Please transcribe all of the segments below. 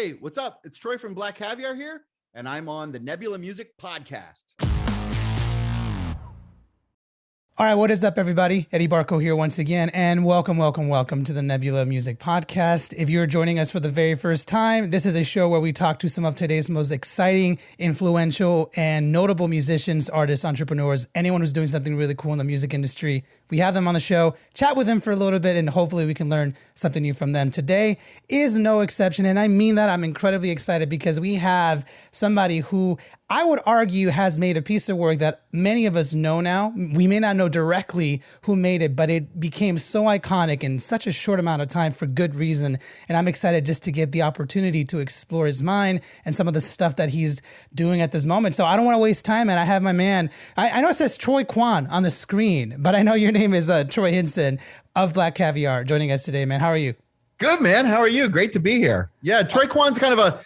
Hey, what's up? It's Troy from Black Caviar here, and I'm on the Nebula Music Podcast. All right, what is up, everybody? Eddie Barco here once again, and welcome to the Nebula Music Podcast. If you're joining us for the very first time, this is a show where we talk to some of today's most exciting, influential, and notable musicians, artists, entrepreneurs, anyone who's doing something really cool in the music industry. We have them on the show, chat with them for a little bit, and hopefully we can learn something new from them. Today is no exception, and I mean that. I'm incredibly excited because we have somebody who I would argue has made a piece of work that many of us know now. We may not know directly who made it, but it became so iconic in such a short amount of time for good reason. And I'm excited just to get the opportunity to explore his mind and some of the stuff that he's doing at this moment. So I don't want to waste time, and I have my man. I know it says Troy Kwan on the screen, but I know your name is Troy Hinson of Black Caviar joining us today, man. How are you? Good, man. How are you? Great to be here. Yeah, Troy Kwan's kind of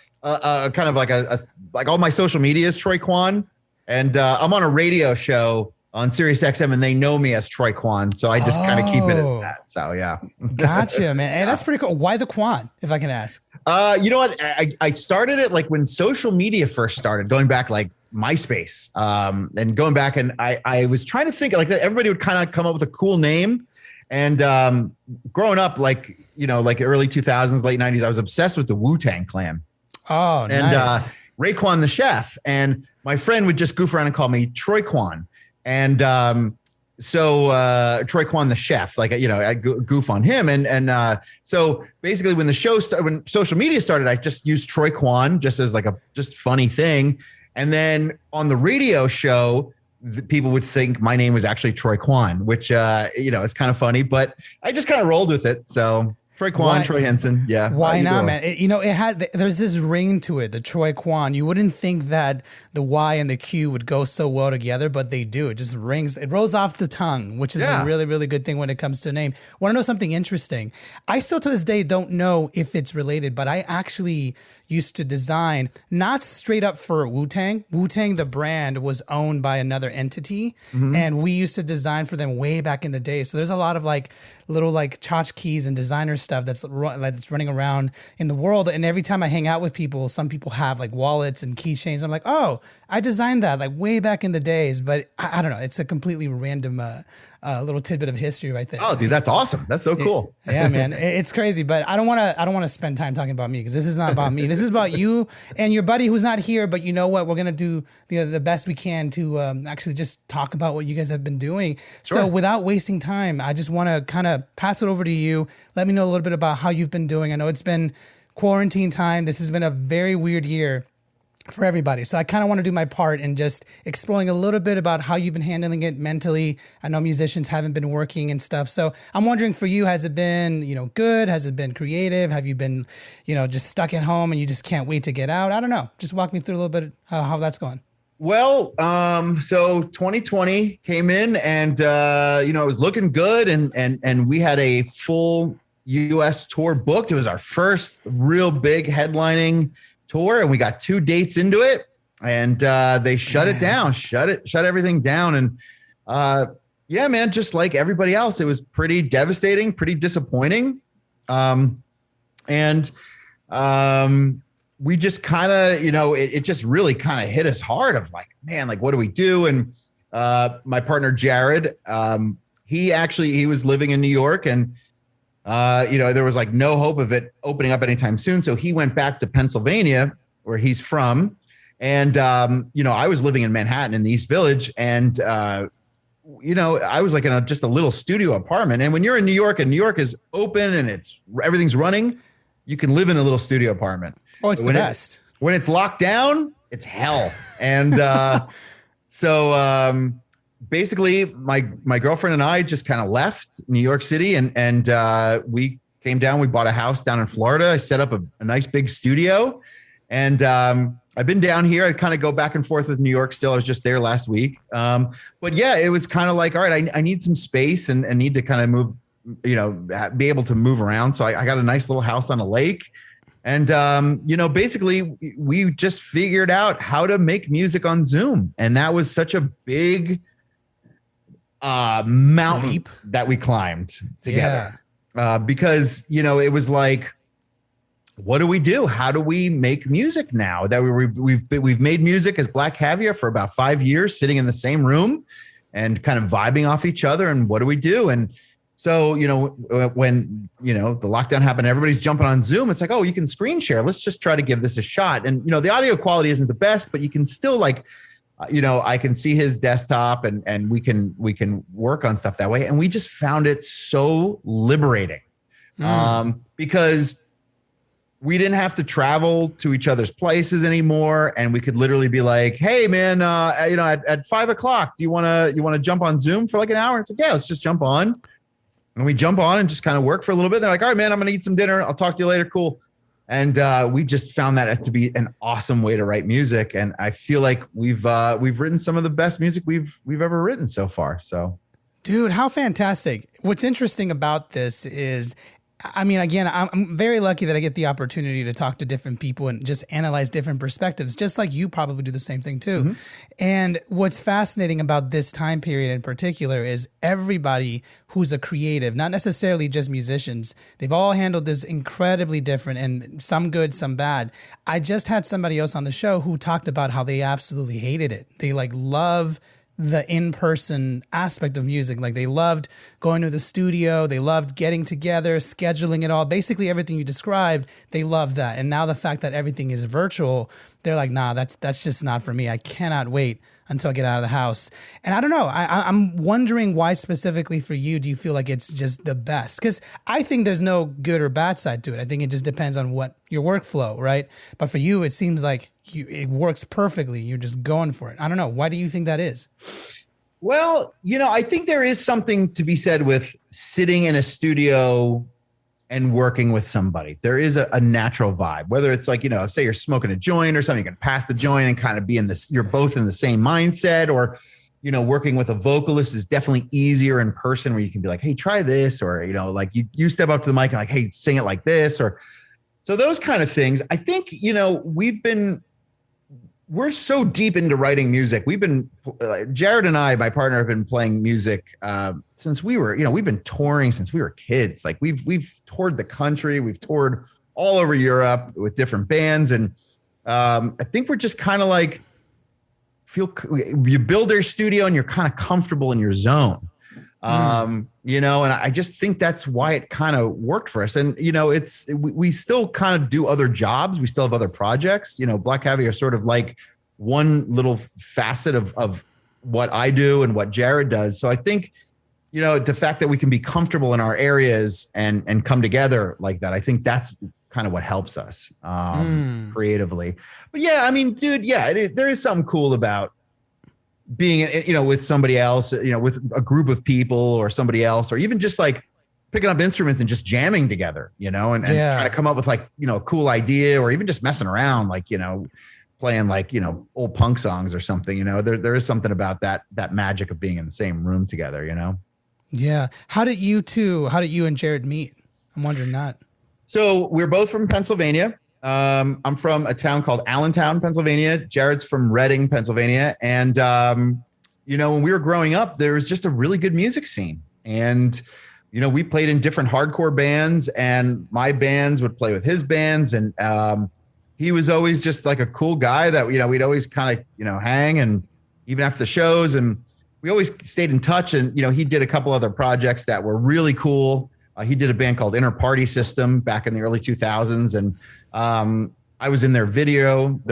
like all my social media is Troy Kwan, and I'm on a radio show on Sirius XM, and they know me as Troy Kwan, so I just kind of keep it as that. So yeah, gotcha, man. Hey, that's pretty cool. Why the Kwan, if I can ask? You know what? I started it like when social media first started, going back like MySpace, and going back, and I was trying to think like that. Everybody would kind of come up with a cool name, and growing up, like like early 2000s, late 90s, I was obsessed with the Wu-Tang Clan. Oh, and nice. Raekwon the chef, and my friend would just goof around and call me Troy Kwan, and so Troy Kwan the chef, like I goof on him, and so basically when when social media started, I just used Troy Kwan just as like a just funny thing, and then on the radio show, people would think my name was actually Troy Kwan, which is kind of funny, but I just kind of rolled with it. So Troy Kwan, Troy Hinson. Yeah. Why not, man? There's this ring to it, the Troy Kwan. You wouldn't think that the Y and the Q would go so well together, but they do. It just rings. It rolls off the tongue, which is a really, really good thing when it comes to a name. Want to know something interesting? I still to this day don't know if it's related, but I actually used to design, not straight up for Wu-Tang. Wu-Tang, the brand, was owned by another entity, and we used to design for them way back in the day. So there's a lot of like little like tchotchkes and designer stuff that's running around in the world. And every time I hang out with people, some people have like wallets and keychains. I'm like, oh, I designed that like way back in the days. But I don't know. It's a completely random little tidbit of history right there. Oh, dude, that's awesome. That's so cool. Yeah, man, it's crazy. But I don't want to spend time talking about me because this is not about me. This is about you and your buddy who's not here. But you know what? We're gonna do the best we can to actually just talk about what you guys have been doing. Sure. So without wasting time, I just want to kind of pass it over to you. Let me know a little bit about how you've been doing. I know it's been quarantine time. This has been a very weird year for everybody. So I kind of want to do my part in just exploring a little bit about how you've been handling it mentally. I know musicians haven't been working and stuff. So I'm wondering for you, has it been, good? Has it been creative? Have you been, just stuck at home and you just can't wait to get out? I don't know. Just walk me through a little bit how that's going. Well, so 2020 came in and, it was looking good and we had a full US tour booked. It was our first real big headlining tour, and we got 2 dates into it, and they shut it down, shut everything down. And yeah, man, just like everybody else, it was pretty devastating, pretty disappointing. And we just kind of, it just really kind of hit us hard of like, man, like, what do we do? And my partner, Jared, he was living in New York, and there was like no hope of it opening up anytime soon. So he went back to Pennsylvania, where he's from. And, I was living in Manhattan in the East Village. And, I was like in just a little studio apartment. And when you're in New York and New York is open and everything's running, you can live in a little studio apartment. Oh, it's the best. When it's locked down, it's hell. And so basically, my girlfriend and I just kind of left New York City, and we came down. We bought a house down in Florida. I set up a nice big studio, and I've been down here. I kind of go back and forth with New York still. I was just there last week. But yeah, it was kind of like, all right, I need some space and need to kind of move, be able to move around. So I got a nice little house on a lake. And, basically we just figured out how to make music on Zoom. And that was such a big mountain that we climbed together. Because, it was like, what do we do? How do we make music now that we've made music as Black Caviar for about 5 years, sitting in the same room and kind of vibing off each other? And what do we do? And so, when, the lockdown happened, everybody's jumping on Zoom. It's like, oh, you can screen share. Let's just try to give this a shot. And, the audio quality isn't the best, but you can still I can see his desktop and we can work on stuff that way. And we just found it so liberating because we didn't have to travel to each other's places anymore. And we could literally be like, hey man, at 5 o'clock, do you want to jump on Zoom for like an hour? It's like, yeah, let's just jump on. And we jump on and just kind of work for a little bit. They're like, all right, man, I'm going to eat some dinner. I'll talk to you later. Cool. And we just found that to be an awesome way to write music. And I feel like we've written some of the best music we've ever written so far. So, dude, how fantastic. What's interesting about this is, again, I'm very lucky that I get the opportunity to talk to different people and just analyze different perspectives, just like you probably do the same thing too. Mm-hmm. And what's fascinating about this time period in particular is everybody who's a creative, not necessarily just musicians, they've all handled this incredibly different, and some good, some bad. I just had somebody else on the show who talked about how they absolutely hated it. They love the in-person aspect of music. Like they loved going to the studio. They loved getting together, scheduling it all. Basically everything you described, they loved that. And now the fact that everything is virtual, they're like, nah, that's just not for me. I cannot wait until I get out of the house. And I don't know. I'm wondering why specifically for you do you feel like it's just the best? Because I think there's no good or bad side to it. I think it just depends on what your workflow, right? But for you, it seems like it works perfectly. You're just going for it. I don't know. Why do you think that is? Well, I think there is something to be said with sitting in a studio and working with somebody. There is a natural vibe, whether it's like, say you're smoking a joint or something, you can pass the joint and kind of be you're both in the same mindset, or, working with a vocalist is definitely easier in person where you can be like, hey, try this. Or, like you step up to the mic and like, hey, sing it like this. Or so those kind of things. I think, we're so deep into writing music. We've been, Jared and I, my partner, have been playing music since we were, we've been touring since we were kids. Like we've toured the country. We've toured all over Europe with different bands. And I think we're just kind of like, you build your studio and you're kind of comfortable in your zone. And I just think that's why it kind of worked for us. And, we still kind of do other jobs. We still have other projects. Black Caviar is sort of like one little facet of what I do and what Jared does. So I think, the fact that we can be comfortable in our areas and come together like that, I think that's kind of what helps us creatively. But yeah, dude, there is something cool about being, with somebody else, with a group of people or somebody else, or even just like picking up instruments and just jamming together, and trying to come up with like, a cool idea, or even just messing around, like, playing like, old punk songs or something, there is something about that magic of being in the same room together, Yeah. How did you and Jared meet? I'm wondering that. So we're both from Pennsylvania. I'm from a town called Allentown, Pennsylvania. Jared's from Reading, Pennsylvania. And, when we were growing up, there was just a really good music scene. And, we played in different hardcore bands, and my bands would play with his bands. And he was always just like a cool guy that, we'd always kind of, hang, and even after the shows. And we always stayed in touch. And, he did a couple other projects that were really cool. He did a band called Inner Party System back in the early 2000s. And I was in their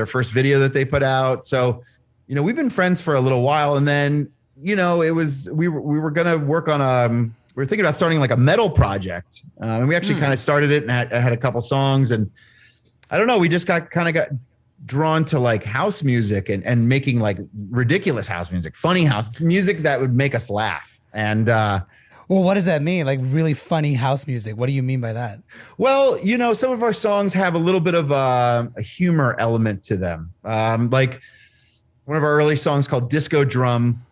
first video that they put out. So, we've been friends for a little while. And then, we were going to work on we were thinking about starting like a metal project. And we actually kind of started it, and I had a couple songs, and I don't know, we just got drawn to like house music and making like ridiculous house music, funny house music that would make us laugh. And, well, what does that mean? Like really funny house music? What do you mean by that? Well, some of our songs have a little bit of a humor element to them. Like one of our early songs called Disco Drum.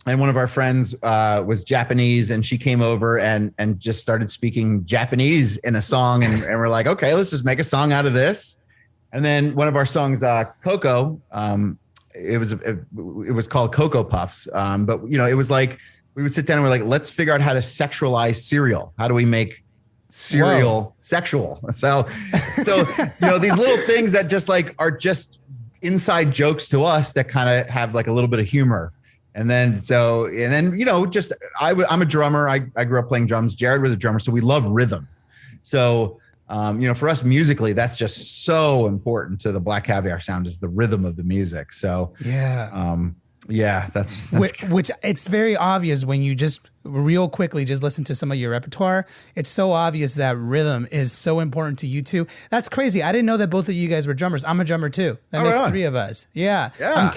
And one of our friends was Japanese, and she came over and just started speaking Japanese in a song. And we're like, okay, let's just make a song out of this. And then one of our songs, Coco, it was called Cocoa Puffs. But, it was like, we would sit down and we're like, let's figure out how to sexualize cereal. How do we make serial sexual. So these little things that just like are just inside jokes to us that kind of have like a little bit of humor. And then just I'm a drummer. I grew up playing drums. Jared was a drummer, so we love rhythm. So for us musically, that's just so important to the Black Caviar sound, is the rhythm of the music. So that's which it's very obvious when you just real quickly just listen to some of your repertoire. It's so obvious that rhythm is so important to you too. That's crazy. I didn't know that both of you guys were drummers. I'm a drummer too. That makes three of us. Yeah.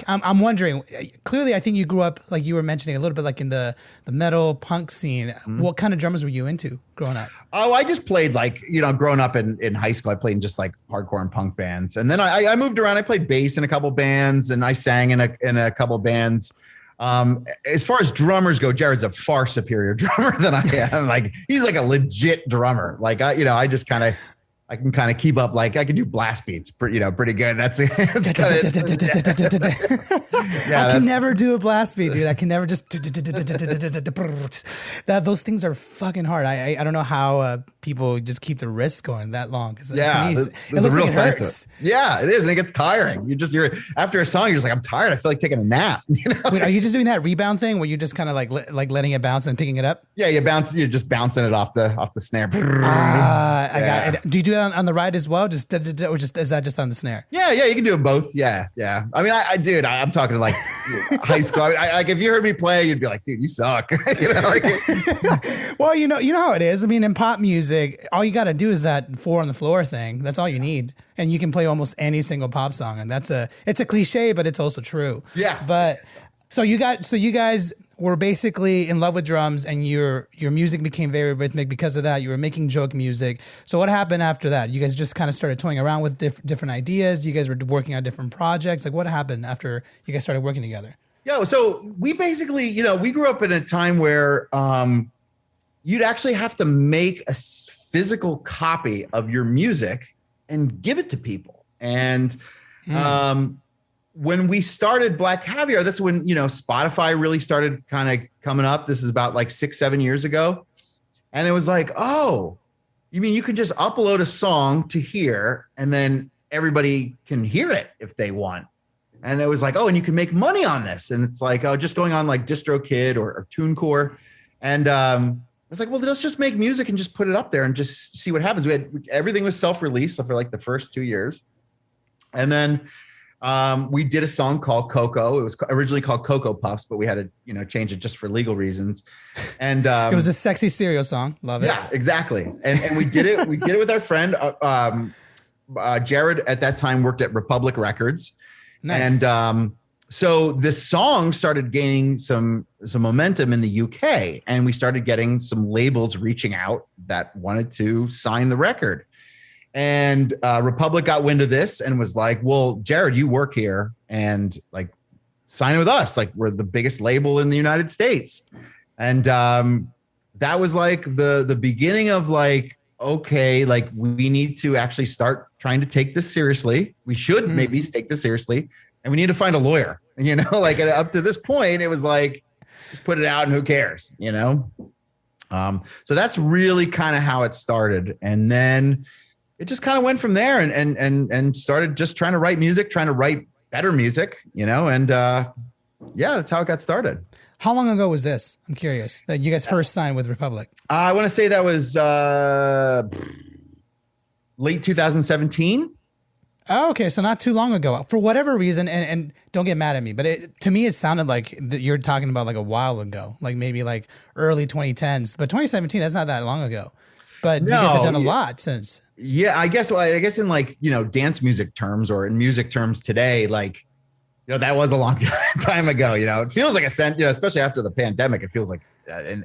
I'm wondering, clearly I think you grew up, like you were mentioning, a little bit like in the metal punk scene. Mm-hmm. What kind of drummers were you into growing up? Oh, I just played growing up in high school, I played in just like hardcore and punk bands. And then I moved around. I played bass in a couple bands and I sang in a couple bands. As far as drummers go, Jared's a far superior drummer than I am. Like he's like a legit drummer. Like I can kind of keep up. Like I can do blast beats, pretty good. That's it. I can never do a blast beat, dude. I can never just those things are fucking hard. I don't know how people just keep the wrists going that long. It looks like it hurts. Yeah, it is, and it gets tiring. You're after a song, you're just like, I'm tired. I feel like taking a nap. Wait, are you just doing that rebound thing where you're just kind of like letting it bounce and picking it up? Yeah, you're just bouncing it off the snare. I got it. Do you do that on the ride as well? Or just is that just on the snare? Yeah, you can do it both. Yeah. I mean, I'm talking to like high school. Like if you heard me play, you'd be like, dude, you suck. Well, you know how it is. I mean, in pop music, all you got to do is that 4 on the floor thing. That's all you need, and you can play almost any single pop song. And it's a cliche, but it's also true. Yeah. But so you guys were basically in love with drums, and your music became very rhythmic because of that. You were making joke music. So what happened after that? You guys just kind of started toying around with different ideas. You guys were working on different projects. Like what happened after you guys started working together? Yeah, so we basically, we grew up in a time where you'd actually have to make a physical copy of your music and give it to people. And when we started Black Caviar, that's when, Spotify really started kind of coming up. This is about like 6-7 years ago. And it was like, oh, you mean you can just upload a song to here and then everybody can hear it if they want. And it was like, oh, and you can make money on this. And it's like, oh, just going on like DistroKid or TuneCore. And I was like, well, let's just make music and just put it up there and just see what happens. Everything was self-released for like the first 2 years. And then we did a song called Coco. It was originally called Cocoa Puffs, but we had to, change it just for legal reasons. And it was a sexy cereal song. Love it. Yeah, exactly. And we did it. We did it with our friend Jared. At that time, worked at Republic Records. Nice. And so this song started gaining some momentum in the UK, and we started getting some labels reaching out that wanted to sign the record. And Republic got wind of this and was like, well, Jared, you work here and like sign with us. Like we're the biggest label in the United States. And that was like the beginning of like, okay, like we need to actually start trying to take this seriously. We should maybe take this seriously, and we need to find a lawyer, like up to this point, it was like, just put it out and who cares, So that's really kind of how it started. And then it just kind of went from there and started just trying to write music, trying to write better music, and that's how it got started. How long ago was this? I'm curious that you guys first signed with Republic. I want to say that was late 2017. Oh, okay, so not too long ago. For whatever reason, and don't get mad at me, but to me it sounded like you're talking about like a while ago, like maybe like early 2010s. But 2017, that's not that long ago. But you guys have done a lot since. Yeah, I guess in like, dance music terms or in music terms today, like, that was a long time ago. It feels like especially after the pandemic, it feels like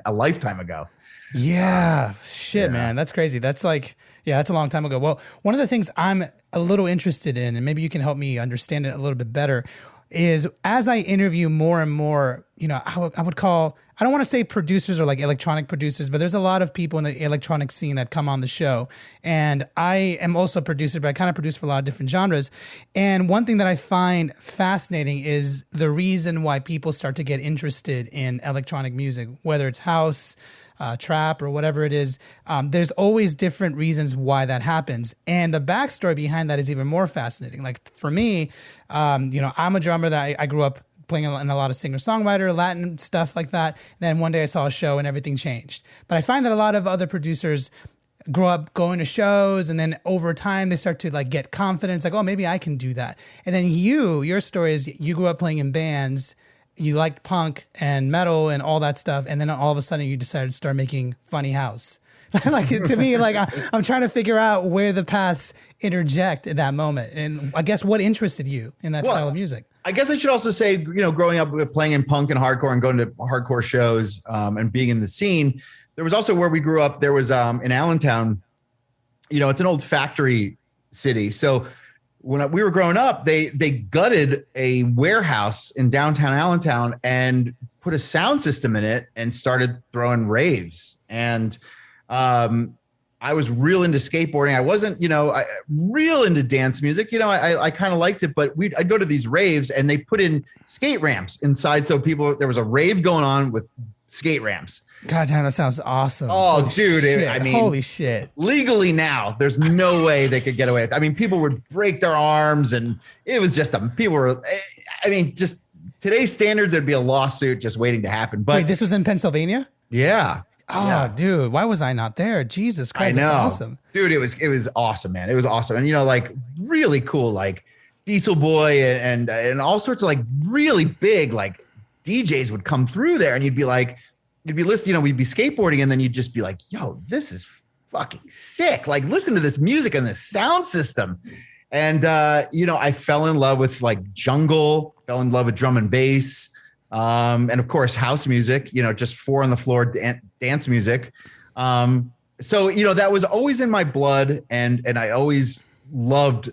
a lifetime ago. Yeah, man, that's crazy. That's like, that's a long time ago. Well, one of the things I'm a little interested in, and maybe you can help me understand it a little bit better, is as I interview more and more, I would call, I don't want to say producers or like electronic producers, but there's a lot of people in the electronic scene that come on the show. And I am also a producer, but I kind of produce for a lot of different genres. And one thing that I find fascinating is the reason why people start to get interested in electronic music, whether it's house, trap or whatever it is, there's always different reasons why that happens. And the backstory behind that is even more fascinating. Like for me, I'm a drummer that I grew up playing in a lot of singer-songwriter, Latin stuff like that. And then one day I saw a show and everything changed. But I find that a lot of other producers grow up going to shows, and then over time they start to like get confidence, like, oh, maybe I can do that. And then your story is you grew up playing in bands, you liked punk and metal and all that stuff, and then all of a sudden you decided to start making funny house. Like to me, like I'm trying to figure out where the paths interject at that moment. And I guess what interested you in that style of music? I guess I should also say, growing up with playing in punk and hardcore and going to hardcore shows and being in the scene, there was also where we grew up. There was in Allentown, it's an old factory city. So when we were growing up, they gutted a warehouse in downtown Allentown and put a sound system in it and started throwing raves. And I was real into skateboarding. I wasn't, real into dance music. I kind of liked it, but I'd go to these raves and they put in skate ramps inside. So there was a rave going on with skate ramps. God damn, that sounds awesome. Oh, holy dude. Holy shit. Legally now, there's no way they could get away with it. I mean, people would break their arms and it was just, just today's standards, there'd be a lawsuit just waiting to happen. But wait, this was in Pennsylvania? Yeah. Oh, yeah. Dude, why was I not there? Jesus Christ, that's awesome. Dude, it was awesome, man. It was awesome. And, really cool, like Diesel Boy and all sorts of like really big, like DJs would come through there and you'd be listening, we'd be skateboarding and then you'd just be like, yo, this is fucking sick. Like, listen to this music and this sound system. And, I fell in love with like jungle, fell in love with drum and bass. And of course, house music, just four on the floor dance music. So, that was always in my blood and I always loved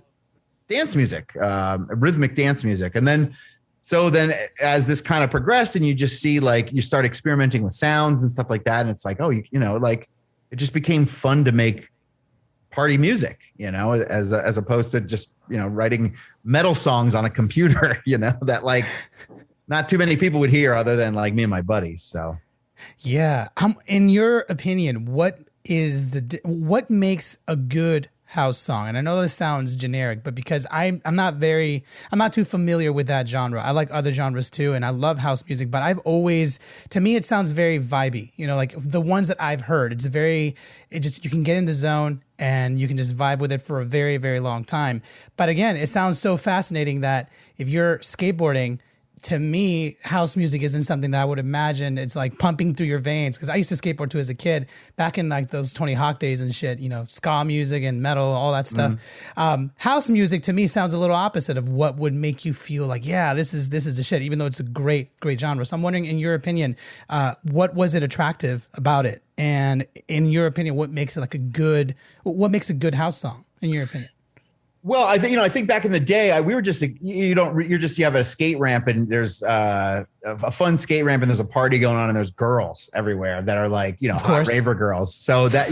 dance music, rhythmic dance music. And then as this kind of progressed and you just see like, you start experimenting with sounds and stuff like that. And it's like, oh, like it just became fun to make party music, as opposed to just, writing metal songs on a computer, that like not too many people would hear other than like me and my buddies. So, yeah. In your opinion, what makes a good house song? And I know this sounds generic, but because I'm not too familiar with that genre. I like other genres too, and I love house music, but to me, it sounds very vibey. Like the ones that I've heard, you can get in the zone and you can just vibe with it for a very, very long time. But again, it sounds so fascinating that if you're skateboarding, to me, house music isn't something that I would imagine it's like pumping through your veins. Because I used to skateboard too as a kid, back in like those Tony Hawk days and shit, ska music and metal, all that stuff. House music to me sounds a little opposite of what would make you feel like, yeah, this is the shit, even though it's a great, great genre. So I'm wondering, in your opinion, what was it attractive about it? And in your opinion, what makes it what makes a good house song, in your opinion? Well, I think back in the day, we were just, you have a skate ramp and there's a fun skate ramp and there's a party going on and there's girls everywhere that are like, hot raver girls. So that,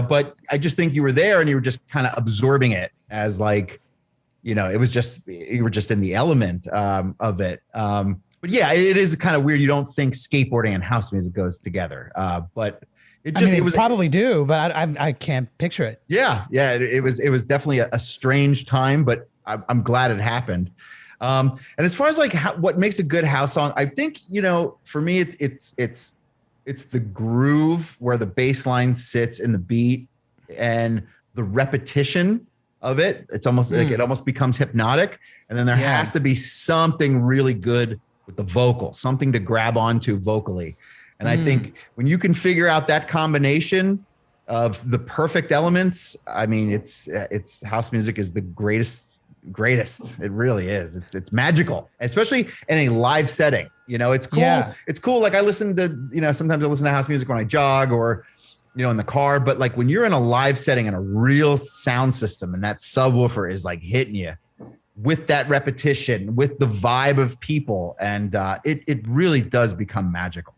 but I just think you were there and you were just kind of absorbing it as like, it was just, you were just in the element of it. But yeah, it is kind of weird. You don't think skateboarding and house music goes together. But it was probably do, but I can't picture it. Yeah. It was definitely a strange time, but I'm glad it happened. And as far as like what makes a good house song, I think for me it's the groove where the bass line sits in the beat and the repetition of it. It's almost like it almost becomes hypnotic, and then there has to be something really good with the vocal, something to grab onto vocally. And I think when you can figure out that combination of the perfect elements, I mean, it's house music is the greatest. It really is. It's magical, especially in a live setting. It's cool. Yeah. It's cool. Like I listen to, sometimes I listen to house music when I jog or, in the car. But like when you're in a live setting and a real sound system and that subwoofer is like hitting you with that repetition, with the vibe of people, and it really does become magical.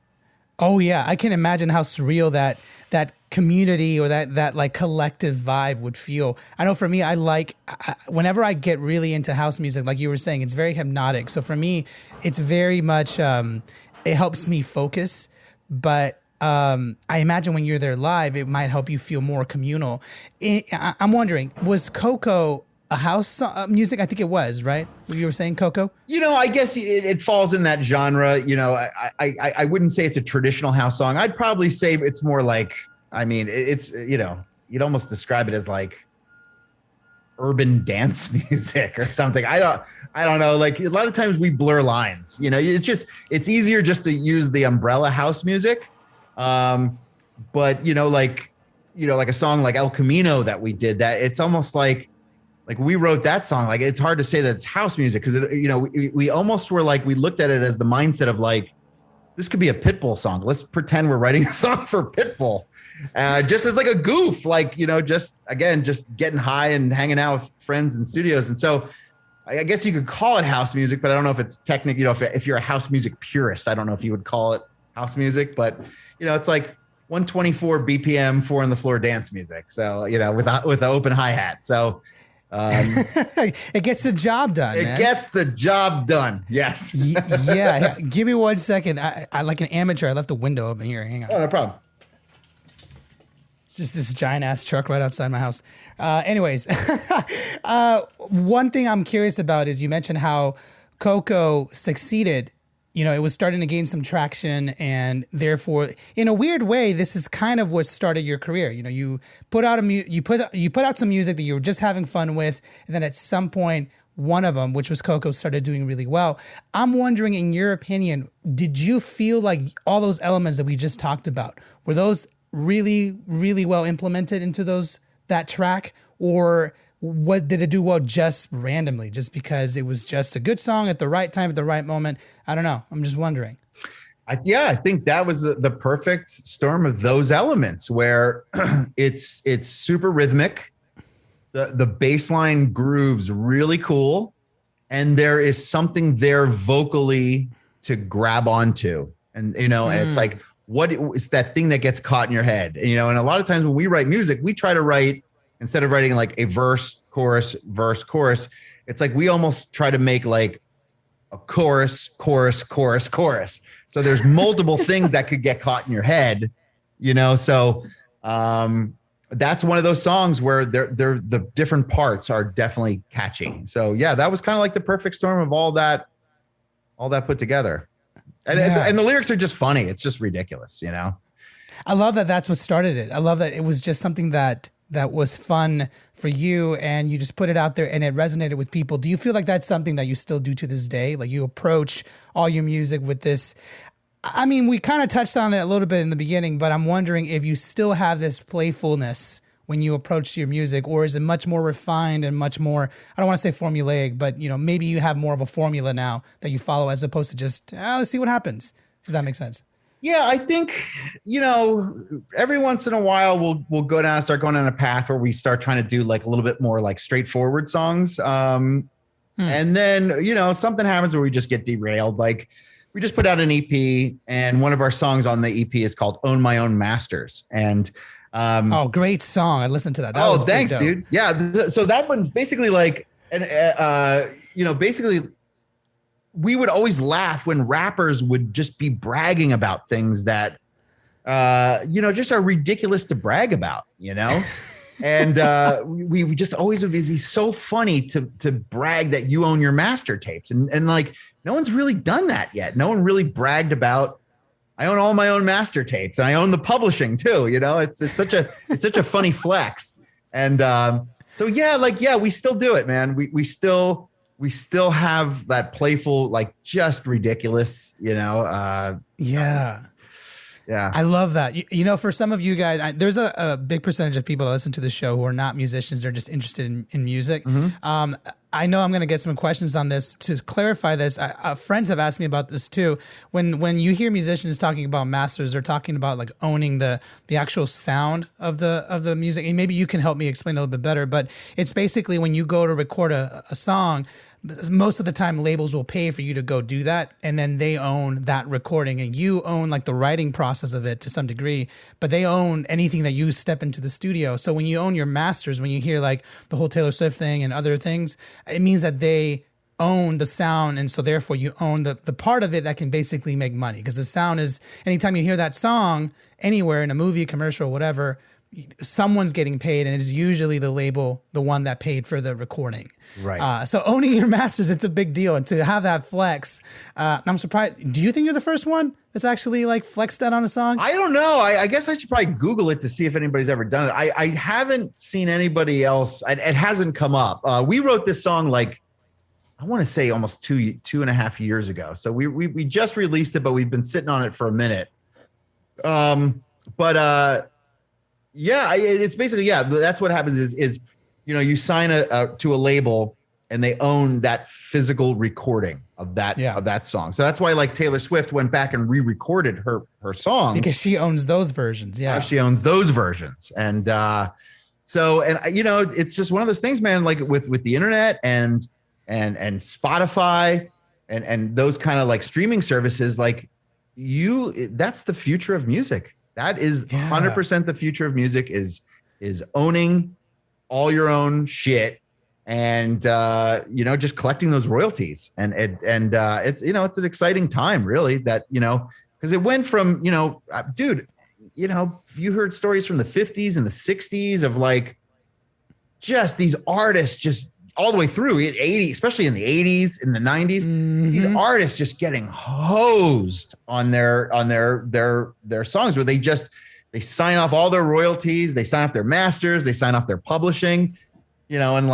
Oh yeah, I can imagine how surreal that community or that like collective vibe would feel. I know for me, whenever I get really into house music, like you were saying, it's very hypnotic. So for me, it's very much it helps me focus, but I imagine when you're there live, it might help you feel more communal. I'm wondering, was Coco a music? I think it was, right? You were saying Coco? I guess it falls in that genre. I wouldn't say it's a traditional house song. I'd probably say it's more like, I mean, it's, you'd almost describe it as like urban dance music or something. I don't know. Like a lot of times we blur lines, it's easier just to use the umbrella house music. But like a song like El Camino that we did, that it's almost like we wrote that song. Like it's hard to say that it's house music because we almost were like, we looked at it as the mindset of like, this could be a Pitbull song. Let's pretend we're writing a song for Pitbull, just as like a goof, like, just getting high and hanging out with friends in studios. And so I guess you could call it house music, but I don't know if it's technical. If you're a house music purist, I don't know if you would call it house music, but it's like 124 BPM, 4 on the floor dance music. So, with an open hi-hat. So, it gets the job done. It gets the job done. Yes. Yeah. Give me 1 second. I like an amateur. I left the window open here. Hang on. Oh, no problem. Just this giant ass truck right outside my house. Anyways, one thing I'm curious about is you mentioned how Coco succeeded. It was starting to gain some traction, and therefore, in a weird way, this is kind of what started your career. You put out you put out some music that you were just having fun with, and then at some point, one of them, which was Coco, started doing really well. I'm wondering, in your opinion, did you feel like all those elements that we just talked about, were those really, really well implemented into that track, or what did it do well just randomly, just because it was just a good song at the right time, at the right moment? I don't know. I'm just wondering. I think that was the perfect storm of those elements where it's super rhythmic. The bass line grooves really cool. And there is something there vocally to grab onto. And, and it's like, it's that thing that gets caught in your head. And a lot of times when we write music, we try to write, instead of writing like a verse, chorus, it's like we almost try to make like a chorus. So there's multiple things that could get caught in your head, So that's one of those songs where the different parts are definitely catchy. So yeah, that was kind of like the perfect storm of all that put together. And the lyrics are just funny. It's just ridiculous, I love that that's what started it. I love that it was just something that was fun for you, and you just put it out there and it resonated with people. Do you feel like that's something that you still do to this day? Like you approach all your music with this? I mean, we kind of touched on it a little bit in the beginning, but I'm wondering if you still have this playfulness when you approach your music, or is it much more refined and much more, I don't want to say formulaic, but maybe you have more of a formula now that you follow as opposed to just, let's see what happens, if that makes sense. Yeah, I think, every once in a while we'll go down and start going on a path where we start trying to do like a little bit more like straightforward songs. And then, something happens where we just get derailed. Like we just put out an EP, and one of our songs on the EP is called Own My Own Masters. And great song. I listened to that. That was thanks, dude. Yeah. So that one's basically like, basically we would always laugh when rappers would just be bragging about things that, just are ridiculous to brag about, and we just always would be so funny to brag that you own your master tapes. And like, no one's really done that yet. No one really bragged about, I own all my own master tapes and I own the publishing too. It's such a funny flex. And so, we still do it, man. We still have that playful, like just ridiculous, Yeah. I love that. For some of you guys, there's a big percentage of people that listen to the show who are not musicians. They're just interested in music. Mm-hmm. I know I'm going to get some questions on this. To clarify this, friends have asked me about this too. When you hear musicians talking about masters, they're talking about like owning the actual sound of the music. And maybe you can help me explain a little bit better. But it's basically when you go to record a song, most of the time labels will pay for you to go do that, and then they own that recording, and you own like the writing process of it to some degree, but they own anything that you step into the studio. So when you own your masters, when you hear like the whole Taylor Swift thing and other things, it means that they own the sound, and so therefore you own the part of it that can basically make money, because the sound is, anytime you hear that song anywhere in a movie, commercial, whatever, someone's getting paid, and it's usually the label, the one that paid for the recording. Right. So owning your masters, it's a big deal, and to have that flex, I'm surprised. Do you think you're the first one that's actually like flexed that on a song? I don't know. I guess I should probably Google it to see if anybody's ever done it. I haven't seen anybody else. It hasn't come up. We wrote this song like, I want to say almost 2.5 years ago. So we just released it, but we've been sitting on it for a minute. Yeah, it's basically, yeah, that's what happens is, you sign to a label and they own that physical recording of that song. So that's why like Taylor Swift went back and re-recorded her song. Because she owns those versions. Yeah. She owns those versions. And it's just one of those things, man, like with the internet and Spotify and those kind of like streaming services, like that's the future of music. That is 100% the future of music is owning all your own shit and just collecting those royalties. And it's it's an exciting time, really, that because it went from dude, you heard stories from the 50s and the 60s of like just these artists just all the way through 80, especially in the 80s, in the 90s, these artists just getting hosed on their songs, where they sign off all their royalties, they sign off their masters, they sign off their publishing, and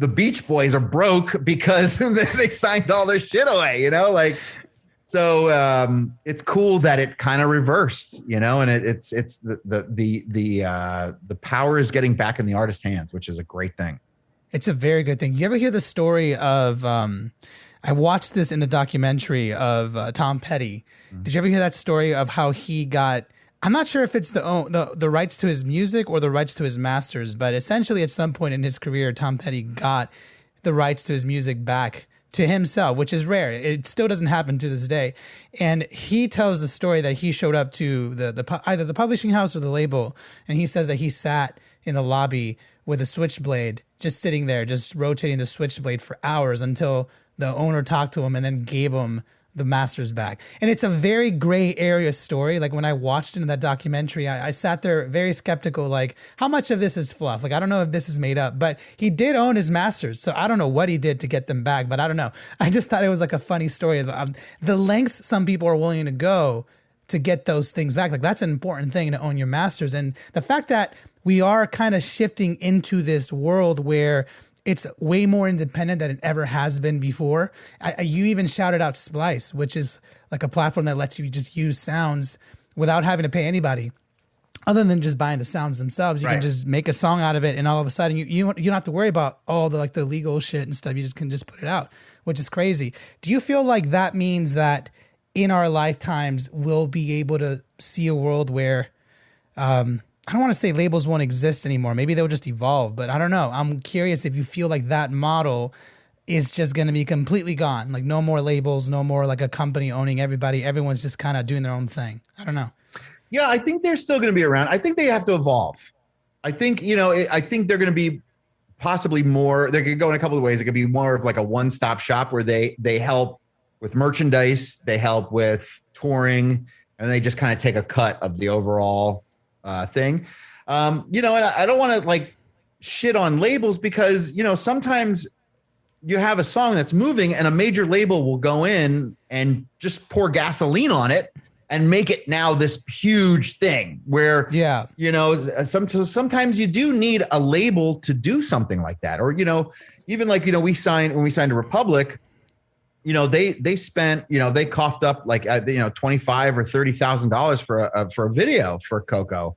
the Beach Boys are broke because they signed all their shit away, so it's cool that it kind of reversed, and it's the power is getting back in the artist's hands, which is a great thing. It's a very good thing. You ever hear the story of, I watched this in the documentary of Tom Petty. Did you ever hear that story of how he got, I'm not sure if it's the rights to his music or the rights to his masters, but essentially at some point in his career, Tom Petty got the rights to his music back to himself, which is rare. It still doesn't happen to this day. And he tells the story that he showed up to either the publishing house or the label, and he says that he sat in the lobby with a switchblade, just sitting there, just rotating the switchblade for hours until the owner talked to him and then gave him the masters back. And it's a very gray area story. Like when I watched it in that documentary, I sat there very skeptical, like how much of this is fluff? Like, I don't know if this is made up, but he did own his masters. So I don't know what he did to get them back, but I don't know. I just thought it was like a funny story. The lengths some people are willing to go to get those things back. Like that's an important thing, to own your masters. And the fact that we are kind of shifting into this world where it's way more independent than it ever has been before. You even shouted out Splice, which is like a platform that lets you just use sounds without having to pay anybody, other than just buying the sounds themselves. You can just make a song out of it, and all of a sudden you don't have to worry about all the the legal shit and stuff. You just can just put it out, which is crazy. Do you feel like that means that in our lifetimes we'll be able to see a world where I don't want to say labels won't exist anymore. Maybe they'll just evolve, but I don't know. I'm curious if you feel like that model is just going to be completely gone. Like no more labels, no more like a company owning everybody. Everyone's just kind of doing their own thing. I don't know. Yeah, I think they're still going to be around. I think they have to evolve. I think, I think they're going to be possibly more, they could go in a couple of ways. It could be more of like a one-stop shop where they help with merchandise, they help with touring, and they just kind of take a cut of the overall thing. And I don't want to like shit on labels because, sometimes you have a song that's moving and a major label will go in and just pour gasoline on it and make it now this huge thing where, sometimes you do need a label to do something like that. Or, even like, when we signed to Republic, they spent, they coughed up like, $25,000 or $30,000 for a video for Coco.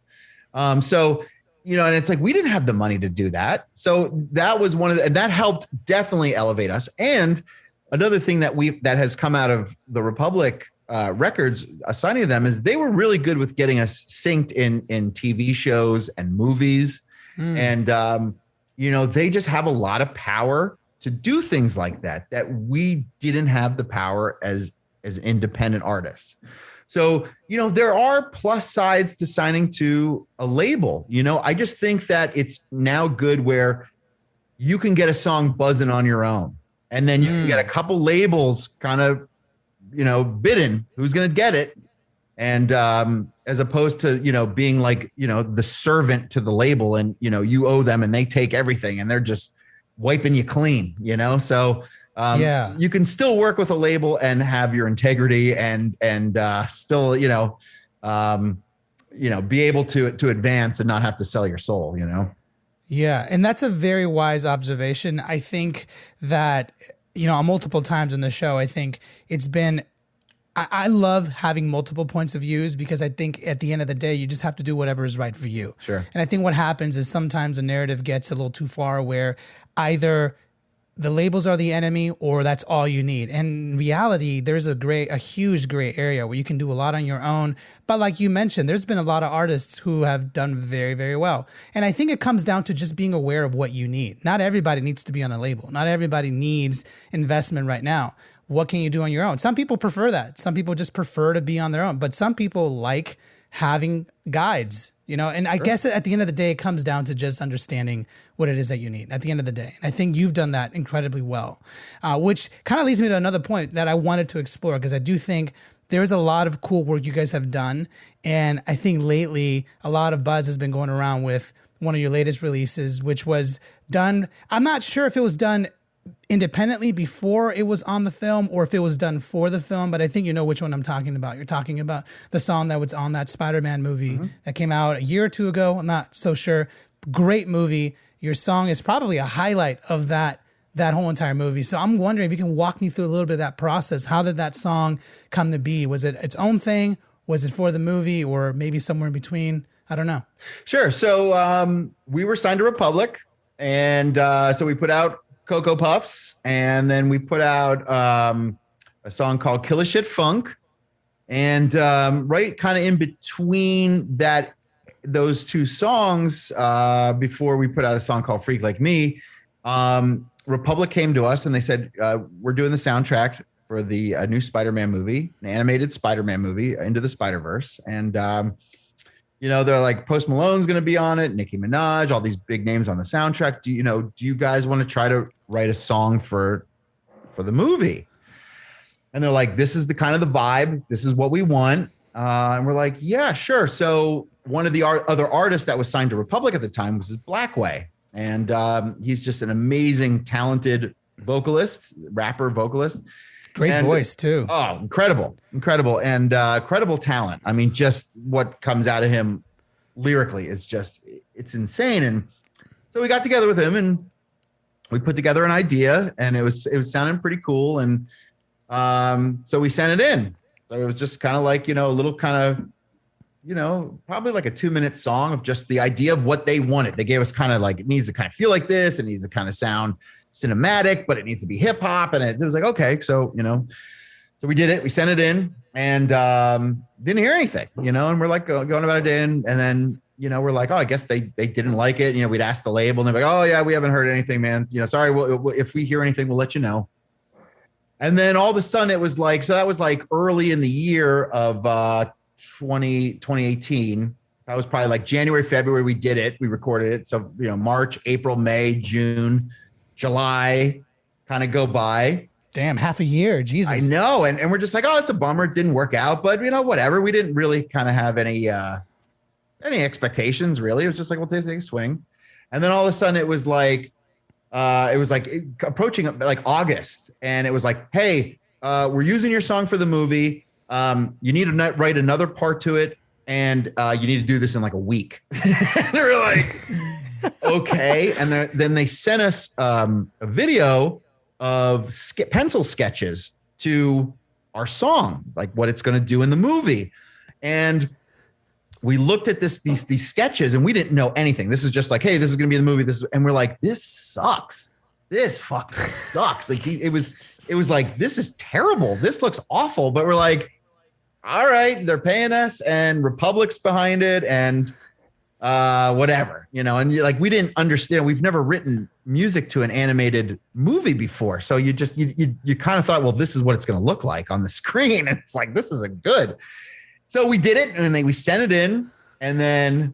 So, and it's like, we didn't have the money to do that. So that was and that helped definitely elevate us. And another thing that has come out of the Republic records, assigning them, is they were really good with getting us synced in TV shows and movies. And, they just have a lot of power to do things like that we didn't have the power as independent artists. So, there are plus sides to signing to a label. I just think that it's now good where, you can get a song buzzing on your own. And then you can get a couple labels kind of, bidding who's going to get it. And as opposed to, being like, the servant to the label and, you owe them and they take everything and they're just wiping you clean, So you can still work with a label and have your integrity and still, be able to advance and not have to sell your soul, Yeah. And that's a very wise observation. I think that, multiple times in the show, I think it's been, I love having multiple points of views because I think at the end of the day, you just have to do whatever is right for you. Sure. And I think what happens is sometimes the narrative gets a little too far where either the labels are the enemy or that's all you need. And in reality, there's a huge gray area where you can do a lot on your own. But like you mentioned, there's been a lot of artists who have done very, very well. And I think it comes down to just being aware of what you need. Not everybody needs to be on a label. Not everybody needs investment right now. What can you do on your own? Some people prefer that. Some people just prefer to be on their own. But some people like having guides, and I guess at the end of the day, it comes down to just understanding what it is that you need at the end of the day. And I think you've done that incredibly well, which kind of leads me to another point that I wanted to explore, because I do think there's a lot of cool work you guys have done. And I think lately a lot of buzz has been going around with one of your latest releases, which was done. I'm not sure if it was done independently before it was on the film or if it was done for the film, but I think you know which one I'm talking about. You're talking about the song that was on that Spider-Man movie that came out a year or two ago. I'm not so sure. Great movie. Your song is probably a highlight of that whole entire movie. So I'm wondering if you can walk me through a little bit of that process. How did that song come to be? Was it its own thing? Was it for the movie or maybe somewhere in between? I don't know. Sure. So we were signed to Republic, and so we put out Cocoa Puffs, and then we put out a song called Kill a Shit Funk, and right kind of in between those two songs, before we put out a song called Freak Like Me, Republic came to us and they said, we're doing the soundtrack for the new Spider-Man movie, an animated Spider-Man movie, Into the Spider-Verse, and they're like, Post Malone's going to be on it, Nicki Minaj, all these big names on the soundtrack. Do you guys want to try to write a song for the movie? And they're like, this is the kind of the vibe. This is what we want. And we're like, yeah, sure. So one of the other artists that was signed to Republic at the time was Blackway. And he's just an amazing, talented rapper vocalist. Great voice too. Oh, incredible. And credible talent. I mean, just what comes out of him lyrically is it's insane. And so we got together with him and we put together an idea, and it was sounding pretty cool. And so we sent it in. So it was just kind of like, a little kind of, probably like a 2-minute song of just the idea of what they wanted. They gave us kind of like, it needs to kind of feel like this. It needs to kind of sound cinematic, but it needs to be hip hop. And it was like, okay, so, so we did it, we sent it in, and didn't hear anything, and we're like going about a day. And then, we're like, oh, I guess they didn't like it. We'd ask the label and they're like, oh yeah, we haven't heard anything, man. Sorry. If we hear anything, we'll let you know. And then all of a sudden it was like, so that was like early in the year of 2018. That was probably like January, February. We did it. We recorded it. So, March, April, May, June, July kind of go by. Damn, half a year. Jesus. I know. And we're just like, oh, it's a bummer. It didn't work out, but whatever. We didn't really kind of have any expectations really. It was just like, we'll take a swing. And then all of a sudden it was like approaching like August. And it was like, hey, we're using your song for the movie. You need to write another part to it. And you need to do this in like a week. And they were like, okay. And then they sent us a video of pencil sketches to our song, like what it's going to do in the movie. And we looked at these sketches and we didn't know anything. This is just like, hey, this is going to be the movie. And we're like, this sucks. This fucking sucks. Like it was like, this is terrible. This looks awful. But we're like, all right, they're paying us and Republic's behind it and whatever, and like, we didn't understand. We've never written music to an animated movie before. So you kind of thought, well, this is what it's going to look like on the screen. And it's like, this isn't good. So we did it and then we sent it in and then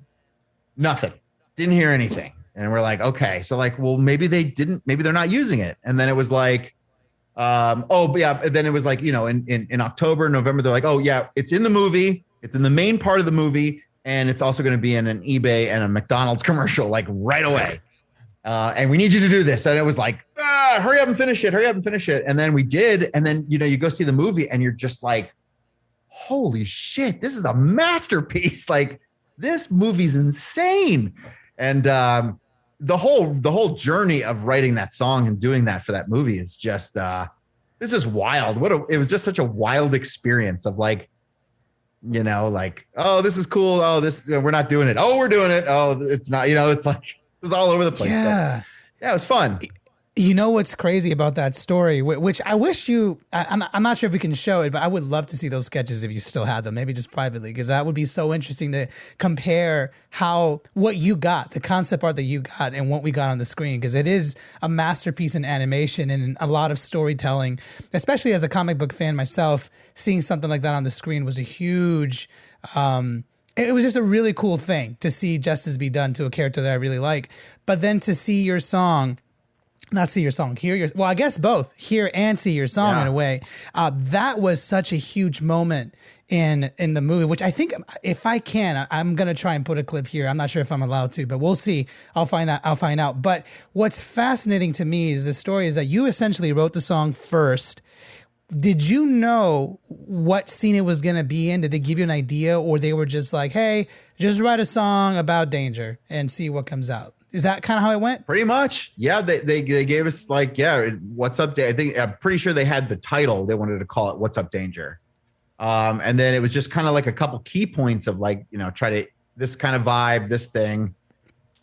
nothing, didn't hear anything. And we're like, okay, so like, well, maybe they're not using it. And then it was like, oh yeah. Then it was like, in October, November, they're like, oh yeah, it's in the movie. It's in the main part of the movie. And it's also going to be in an eBay and a McDonald's commercial, like right away. And we need you to do this. And it was like, hurry up and finish it. Hurry up and finish it. And then we did. And then, you go see the movie and you're just like, holy shit, this is a masterpiece. Like this movie's insane. And the whole journey of writing that song and doing that for that movie is just, this is wild. It was just such a wild experience of like, like, oh, this is cool. Oh, we're not doing it. Oh, we're doing it. Oh, it's not, it's like, it was all over the place. Yeah. But yeah, it was fun. You know what's crazy about that story, which I wish I'm not sure if we can show it, but I would love to see those sketches if you still have them, maybe just privately, because that would be so interesting to compare what you got, the concept art that you got and what we got on the screen, because it is a masterpiece in animation and a lot of storytelling, especially as a comic book fan myself, seeing something like that on the screen was a huge, it was just a really cool thing to see justice be done to a character that I really like. But then to see your song, not see your song, I guess both, hear and see your song in a way. That was such a huge moment in the movie, which I think if I can, I'm going to try and put a clip here. I'm not sure if I'm allowed to, but we'll see. I'll find out. But what's fascinating to me is the story is that you essentially wrote the song first. Did you know what scene it was going to be in? Did they give you an idea, or they were just like, hey, just write a song about danger and see what comes out? Is that kind of how it went? Pretty much. Yeah. They gave us like, What's Up? I'm pretty sure they had the title. They wanted to call it What's Up Danger. And then it was just kind of like a couple key points of like, try to this kind of vibe, this thing.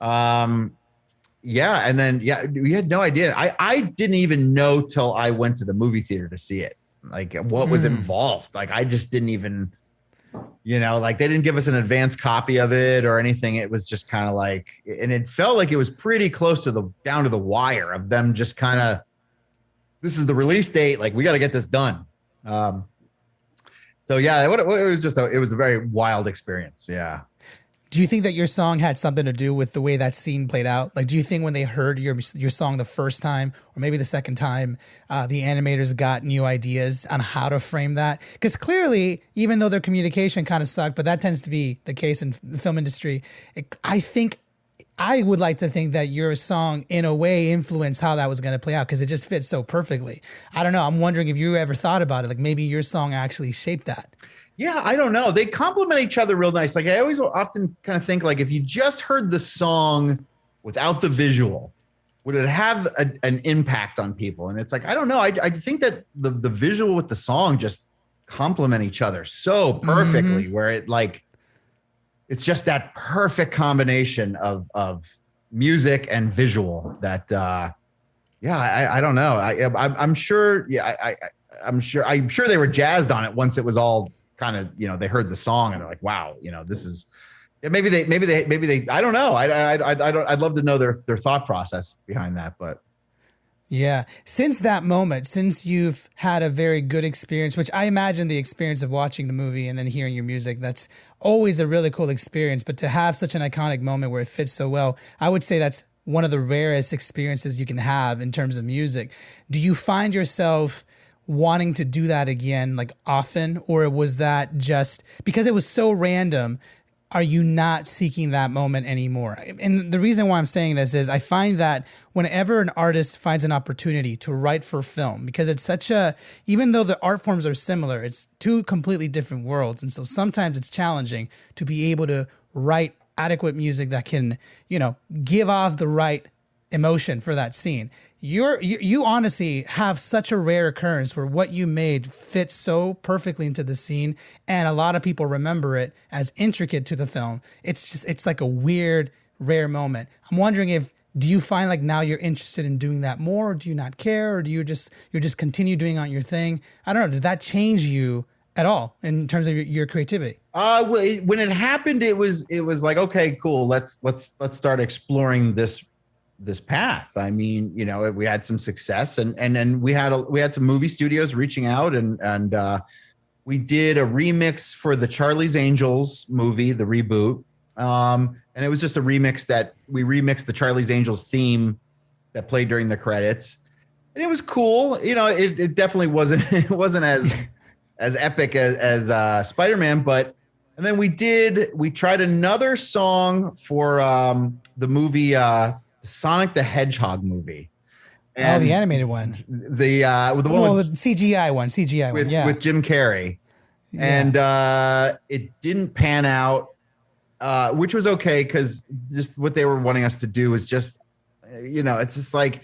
Yeah. And then, we had no idea. I didn't even know till I went to the movie theater to see it, like what was involved. Like, I just didn't even, like they didn't give us an advanced copy of it or anything. It was just kind of like, and it felt like it was pretty close to down to the wire of them just kind of, this is the release date. Like, we got to get this done. So yeah, it was a very wild experience. Yeah. Do you think that your song had something to do with the way that scene played out? Like, do you think when they heard your song the first time, or maybe the second time, the animators got new ideas on how to frame that? Because clearly, even though their communication kind of sucked, but that tends to be the case in the film industry, I would like to think that your song, in a way, influenced how that was going to play out because it just fits so perfectly. I don't know. I'm wondering if you ever thought about it, like maybe your song actually shaped that. Yeah, I don't know. They complement each other real nice. Like, I always often kind of think, like, if you just heard the song without the visual, would it have an impact on people? And it's like, I don't know. I think that the visual with the song just complement each other so perfectly, where it's just that perfect combination of music and visual that, I don't know. I'm sure. Yeah, I'm sure they were jazzed on it once it was all kind of, they heard the song and they're like, wow, this is, maybe they, I don't know. I'd love to know their thought process behind that, but. Yeah. Since that moment, since you've had a very good experience, which I imagine the experience of watching the movie and then hearing your music, that's always a really cool experience. But to have such an iconic moment where it fits so well, I would say that's one of the rarest experiences you can have in terms of music. Do you find yourself wanting to do that again, like often, or was that just because it was so random? Are you not seeking that moment anymore? And the reason why I'm saying this is I find that whenever an artist finds an opportunity to write for film, because it's even though the art forms are similar, it's two completely different worlds. And so sometimes it's challenging to be able to write adequate music that can, give off the right emotion for that scene. You honestly have such a rare occurrence where what you made fits so perfectly into the scene, and a lot of people remember it as intricate to the film. It's like a weird, rare moment. I'm wondering do you find like now you're interested in doing that more, or do you not care, or do you just continue doing on your thing? I don't know. Did that change you at all in terms of your creativity? Well, when it happened, it was like, okay, cool. Let's start exploring this path. I mean, we had some success and then we had some movie studios reaching out and we did a remix for the Charlie's Angels movie, the reboot. And it was just a remix that we remixed the Charlie's Angels theme that played during the credits. And it was cool. You know, it definitely wasn't, it wasn't as epic as Spider-Man, but, and then we tried another song for the movie, Sonic the Hedgehog movie. And the animated one. The one the CGI one, yeah. With Jim Carrey. Yeah. And it didn't pan out, which was okay, because just what they were wanting us to do was just, you know, it's just like,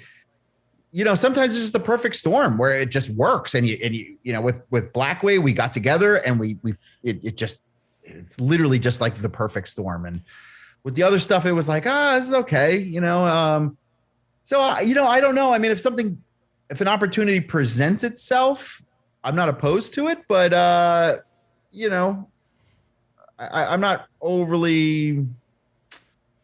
you know, sometimes it's just the perfect storm where it just works. And you know, with Blackway, we got together and it's literally just like the perfect storm. And with the other stuff, it was like, this is okay, you know. So, you know, I don't know. I mean, if an opportunity presents itself, I'm not opposed to it, but, you know, I'm not overly,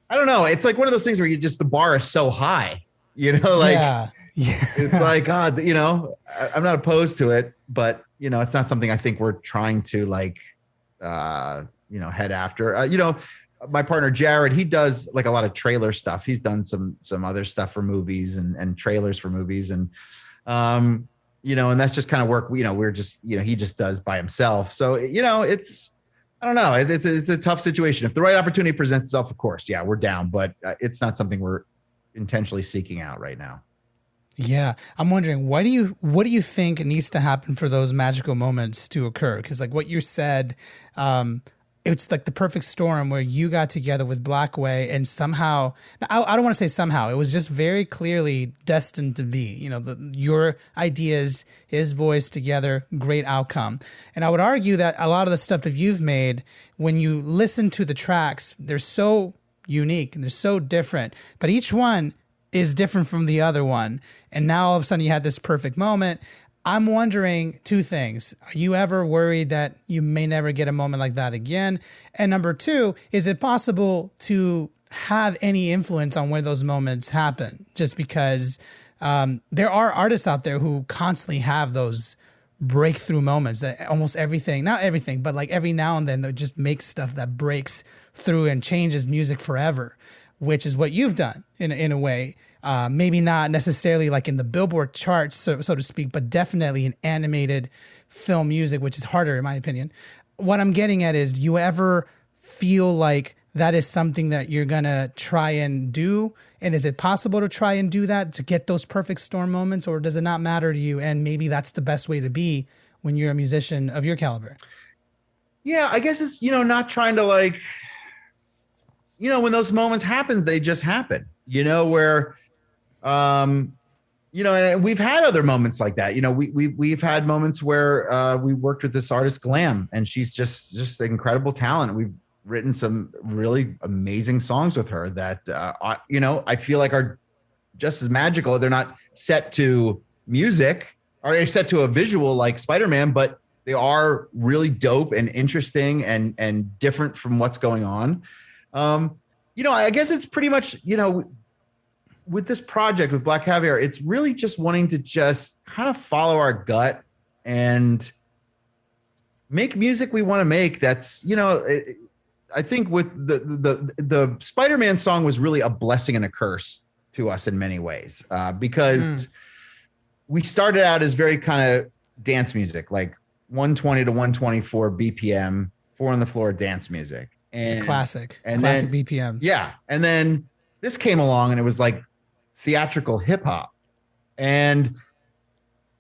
I don't know. It's like one of those things where the bar is so high, you know, like, yeah. It's like, God, you know, I'm not opposed to it, but, you know, it's not something I think we're trying to like, you know, head after. You know, my partner Jared, he does like a lot of trailer stuff. He's done some other stuff for movies and trailers for movies, and you know, and that's just kind of work. You know, we're just, you know, he just does by himself. So, you know, it's, I don't know, it's a tough situation. If the right opportunity presents itself, of course, yeah, we're down, but it's not something we're intentionally seeking out right now. Yeah, I'm wondering, what do you think needs to happen for those magical moments to occur? Because like what you said, it's like the perfect storm where you got together with Blackway and somehow, I don't want to say somehow, it was just very clearly destined to be, you know, your ideas, his voice together, great outcome. And I would argue that a lot of the stuff that you've made, when you listen to the tracks, they're so unique and they're so different, but each one is different from the other one. And now all of a sudden you had this perfect moment. I'm wondering two things. Are you ever worried that you may never get a moment like that again? And number two, is it possible to have any influence on when those moments happen? Just because there are artists out there who constantly have those breakthrough moments that almost everything, not everything, but like every now and then they just make stuff that breaks through and changes music forever, which is what you've done in a way. Maybe not necessarily like in the Billboard charts, so to speak, but definitely in animated film music, which is harder in my opinion. What I'm getting at is, do you ever feel like that is something that you're going to try and do? And is it possible to try and do that to get those perfect storm moments, or does it not matter to you? And maybe that's the best way to be when you're a musician of your caliber. Yeah, I guess it's, you know, not trying to like, you know, when those moments happen, they just happen, you know, where, you know, and we've had other moments like that. You know, we've had moments where we worked with this artist Glam, and she's just an incredible talent. We've written some really amazing songs with her that, you know, I feel like are just as magical. They're not set to music or set to a visual like Spider-Man, but they are really dope and interesting and different from what's going on. You know, I guess it's pretty much, you know, with this project with Black Caviar, it's really just wanting to just kind of follow our gut and make music we want to make. That's, you know, I think with the Spider-Man song was really a blessing and a curse to us in many ways, because we started out as very kind of dance music, like 120 to 124 BPM, 4 on the floor dance music. And classic then, BPM. Yeah. And then this came along and it was like theatrical hip hop. And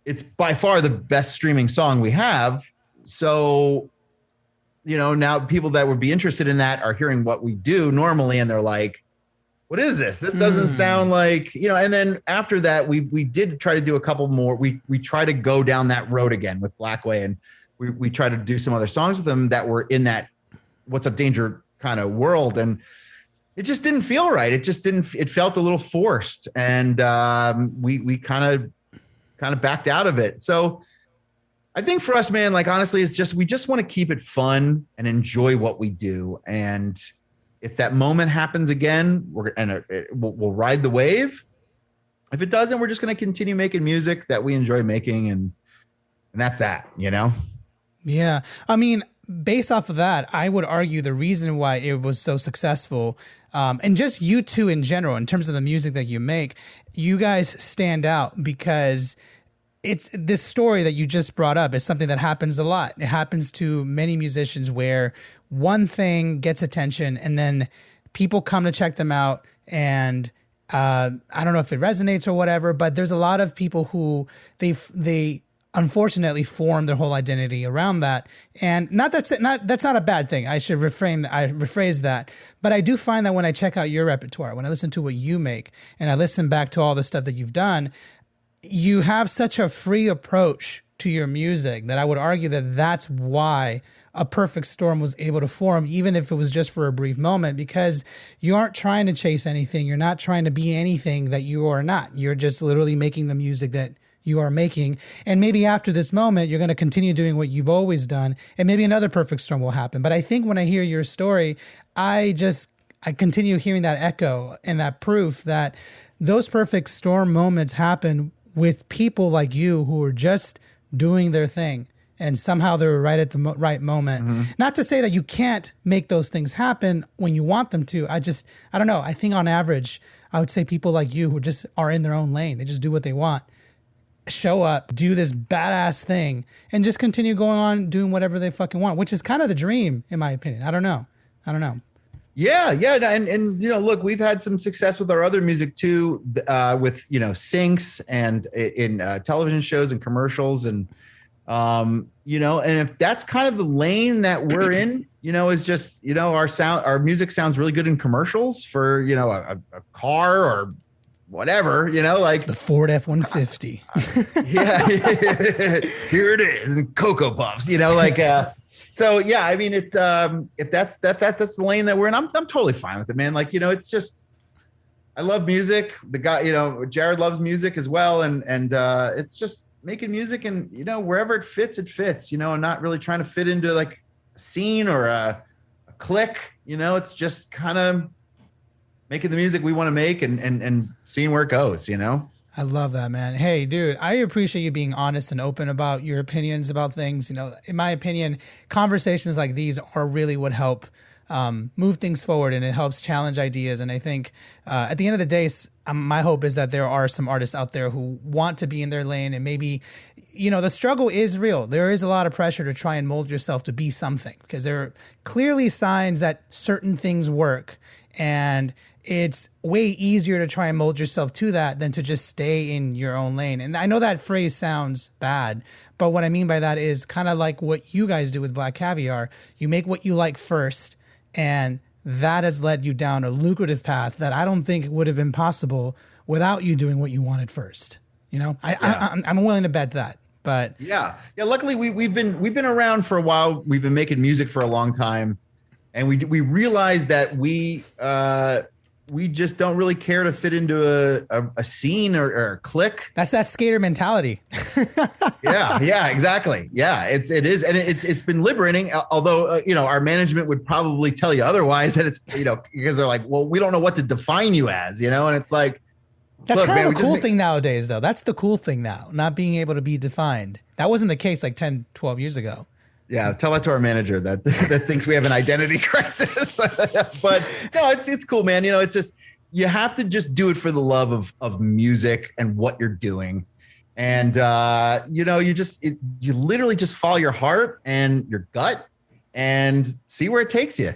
it's by far the best streaming song we have. So, you know, now people that would be interested in that are hearing what we do normally. And they're like, what is this? This doesn't sound like, you know, and then after that, we did try to do a couple more. We try to go down that road again with Blackway, and we try to do some other songs with them that were in that What's Up Danger kind of world. And it just didn't feel right. It just didn't, it felt a little forced. And we kind of backed out of it. So I think for us, man, like honestly, it's just, we just want to keep it fun and enjoy what we do. And if that moment happens again, we'll ride the wave. If it doesn't, we're just going to continue making music that we enjoy making. And that's that, you know? Yeah. I mean, based off of that, I would argue the reason why it was so successful, and just you two in general, in terms of the music that you make, you guys stand out because it's this story that you just brought up is something that happens a lot. It happens to many musicians where one thing gets attention and then people come to check them out, and I don't know if it resonates or whatever, but there's a lot of people who they unfortunately form their whole identity around that. And that's not a bad thing. I should rephrase that. But I do find that when I check out your repertoire, when I listen to what you make and I listen back to all the stuff that you've done, you have such a free approach to your music that I would argue that that's why A Perfect Storm was able to form, even if it was just for a brief moment, because you aren't trying to chase anything. You're not trying to be anything that you are not. You're just literally making the music that you are making. And maybe after this moment, you're going to continue doing what you've always done, and maybe another perfect storm will happen. But I think when I hear your story, I continue hearing that echo and that proof that those perfect storm moments happen with people like you who are just doing their thing. And somehow they're right at the right moment. Mm-hmm. Not to say that you can't make those things happen when you want them to. I don't know. I think on average, I would say people like you who just are in their own lane, they just do what they want, show up, do this badass thing, and just continue going on doing whatever they fucking want, which is kind of the dream, in my opinion. I don't know. Yeah. And look, we've had some success with our other music too, with, syncs and in television shows and commercials and, and if that's kind of the lane that we're in, is just, our music sounds really good in commercials for, a car or whatever, like the Ford F-150. Yeah. Here it is. And Cocoa Puffs, so yeah, I mean, it's, if that's the lane that we're in, I'm totally fine with it, man. Like, it's just, I love music. The guy, Jared loves music as well. And it's just making music and, wherever it fits, and not really trying to fit into like a scene or a clique, it's just kind of making the music we want to make and seeing where it goes, I love that, man. Hey, dude, I appreciate you being honest and open about your opinions about things. In my opinion, conversations like these are really what help move things forward, and it helps challenge ideas. And I think at the end of the day, my hope is that there are some artists out there who want to be in their lane, and maybe, the struggle is real. There is a lot of pressure to try and mold yourself to be something, because there are clearly signs that certain things work, and it's way easier to try and mold yourself to that than to just stay in your own lane. And I know that phrase sounds bad, but what I mean by that is kind of like what you guys do with Black Caviar. You make what you like first, and that has led you down a lucrative path that I don't think would have been possible without you doing what you wanted first. I'm willing to bet that. But yeah. Luckily, we've been around for a while. We've been making music for a long time, and we realized that we just don't really care to fit into a scene or a clique. That's that skater mentality. Yeah, exactly. Yeah, it is. And it's been liberating. Although, our management would probably tell you otherwise, that it's, because they're like, well, we don't know what to define you as, and it's like, that's kind of the cool thing nowadays, though. That's the cool thing now, not being able to be defined. That wasn't the case like 10, 12 years ago. Yeah, tell that to our manager that thinks we have an identity crisis. But no, it's cool, man. It's just, you have to just do it for the love of music and what you're doing. And, you literally just follow your heart and your gut and see where it takes you.